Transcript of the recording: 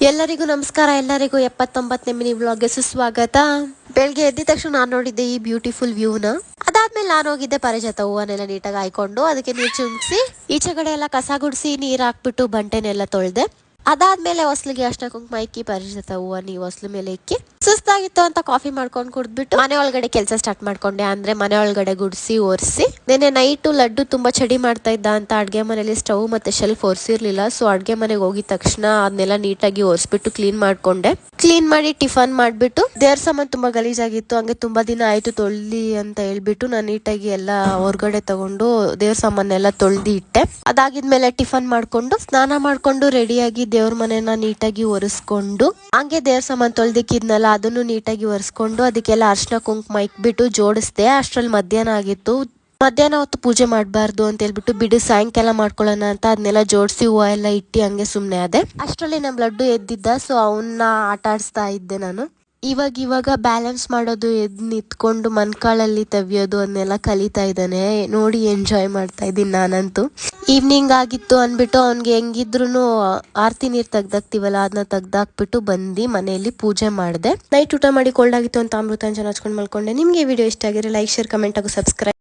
ಎಲ್ಲರಿಗೂ ನಮಸ್ಕಾರ. ಎಲ್ಲರಿಗೂ 79ನೇ ಮಿನಿ ವ್ಲಾಗ್ಗೆ ಸುಸ್ವಾಗತ. ಬೆಳಗ್ಗೆ ಎದ್ದ ತಕ್ಷಣ ನಾನು ನೋಡಿದ್ದೆ ಈ ಬ್ಯೂಟಿಫುಲ್ ವ್ಯೂನ. ಅದಾದ್ಮೇಲೆ ನಾನು ಹೋಗಿದ್ದೆ ಪಾರಿಜಾತ ಹೂವನ್ನೆಲ್ಲ ನೀಟಾಗಿ ಹಾಯ್ಕೊಂಡು ಅದಕ್ಕೆ ನೀರು ಚಿಮ್ಸಿ ಈಚೆಗಡೆ ಎಲ್ಲ ಕಸ ಗುಡಿಸಿ ನೀರ್ ಹಾಕ್ಬಿಟ್ಟು ಬಂಟೆನೆಲ್ಲ ತೊಳ್ದೆ. ಅದಾದ್ಮೇಲೆ ಹೊಸ್ಲಿಗೆ ಅರ್ಶಿನ ಕುಂಕುಮ ಇಕ್ಕಿ ಪಾರಿಜಾತ ಹೂವ ಹೊಸ್ಲು ಮೇಲೆ ಇಕ್ಕಿ ಸುಸ್ತಾಗಿತ್ತು ಅಂತ ಕಾಫಿ ಮಾಡ್ಕೊಂಡು ಕುಡ್ದ್ಬಿಟ್ಟು ಮನೆ ಒಳಗಡೆ ಕೆಲಸ ಸ್ಟಾರ್ಟ್ ಮಾಡ್ಕೊಂಡೆ. ಅಂದ್ರೆ ಮನೆ ಒಳಗಡೆ ಗುಡಿಸಿ ಒರೆಸಿ ನೆನ್ನೆ ನೈಟು ಲಡ್ಡು ತುಂಬಾ ಚಳಿ ಮಾಡ್ತಾ ಇದ್ದ ಅಂತ ಅಡ್ಗೆ ಮನೇಲಿ ಸ್ಟವ್ ಮತ್ತೆ ಶೆಲ್ಫ್ ಒರೆಸಿರ್ಲಿಲ್ಲ. ಸೊ ಅಡ್ಗೆ ಮನೆಗೆ ಹೋಗಿದ ತಕ್ಷಣ ಅದನ್ನೆಲ್ಲ ನೀಟಾಗಿ ಒರೆಸ್ಬಿಟ್ಟು ಕ್ಲೀನ್ ಮಾಡ್ಕೊಂಡೆ. ಕ್ಲೀನ್ ಮಾಡಿ ಟಿಫನ್ ಮಾಡ್ಬಿಟ್ಟು ದೇವ್ರ ಸಾಮಾನ್ ತುಂಬಾ ಗಲೀಜಾಗಿತ್ತು, ಹಂಗೆ ತುಂಬಾ ದಿನ ಆಯ್ತು ತೊಳ್ದಿ ಅಂತ ಹೇಳ್ಬಿಟ್ಟು ನಾನು ನೀಟಾಗಿ ಎಲ್ಲ ಹೊರಗಡೆ ತಗೊಂಡು ದೇವ್ರ ಸಾಮಾನೆಲ್ಲ ತೊಳ್ದಿ ಇಟ್ಟೆ. ಅದಾಗಿದ್ಮೇಲೆ ಟಿಫನ್ ಮಾಡ್ಕೊಂಡು ಸ್ನಾನ ಮಾಡ್ಕೊಂಡು ರೆಡಿಯಾಗಿ ದೇವ್ರ ಮನೆನ ನೀಟಾಗಿ ಒರೆಸ್ಕೊಂಡು ಹಂಗೆ ದೇವ್ರ ಸಾಮಾನ್ ತೊಳ್ದಿಕ್ಕಿದ್ನಲ್ಲ ಅದನ್ನು ನೀಟಾಗಿ ಒರೆಸ್ಕೊಂಡು ಅದಕ್ಕೆಲ್ಲ ಅರ್ಶಿನ ಕುಂಕುಮ ಇಕ್ಬಿಟ್ಟು ಜೋಡಿಸ್ದೆ. ಅಷ್ಟ್ರಲ್ಲಿ ಮಧ್ಯಾಹ್ನ ಆಗಿತ್ತು. ಮಧ್ಯಾಹ್ನ ಹೊತ್ತು ಪೂಜೆ ಮಾಡಬಾರ್ದು ಅಂತ ಹೇಳ್ಬಿಟ್ಟು ಬಿಡು ಸಾಯಂಕಾಲ ಮಾಡ್ಕೊಳ್ಳೋಣ ಅಂತ ಅದನ್ನೆಲ್ಲ ಜೋಡಿಸಿ ಹೂವು ಎಲ್ಲ ಇಟ್ಟು ಹಂಗೆ ಸುಮ್ಮನೆ ಅದೇ. ಅಷ್ಟರಲ್ಲಿ ನಮ್ಮ ಲಡ್ಡು ಎದ್ದಿದ್ದ. ಸೊ ಅವನ್ನ ಆಟ ಆಡಿಸ್ತಾ ಇದ್ದೆ ನಾನು. ಇವಾಗ ಬ್ಯಾಲೆನ್ಸ್ ಮಾಡೋದು ಎದ್ದು ನಿಂತ್ಕೊಂಡು ಮನ್ಕಾಳಲ್ಲಿ ತೆವಿಯೋದು ಅದನ್ನೆಲ್ಲ ಕಲಿತಾ ಇದ್ದಾನೆ. ನೋಡಿ ಎಂಜಾಯ್ ಮಾಡ್ತಾ ಇದ್ದೀನಿ ನಾನಂತೂ. ಈವ್ನಿಂಗ್ ಆಗಿತ್ತು ಅಂದ್ಬಿಟ್ಟು ಅವ್ನಿಗೆ ಹೆಂಗಿದ್ರು ಆರತಿ ನೀರು ತೆಗ್ದಾಕ್ತಿವಲ್ಲ ಅದನ್ನ ತೆಗ್ದಾಕ್ಬಿಟ್ಟು ಬಂದು ಮನೆಯಲ್ಲಿ ಪೂಜೆ ಮಾಡಿದೆ. ನೈಟ್ ಊಟ ಮಾಡಿ ಕೋಲ್ಡ್ ಆಗಿತ್ತು ಅಂತ ಅಮೃತಾಂಜನ್ ಹಚ್ಕೊಂಡು ಮಲ್ಕೊಂಡೆ. ನಿಮಗೆ ವಿಡಿಯೋ ಇಷ್ಟ ಆಗಿದ್ರೆ ಲೈಕ್, ಶೇರ್, ಕಮೆಂಟ್ ಹಾಗೂ ಸಬ್ಸ್ಕ್ರೈಬ್.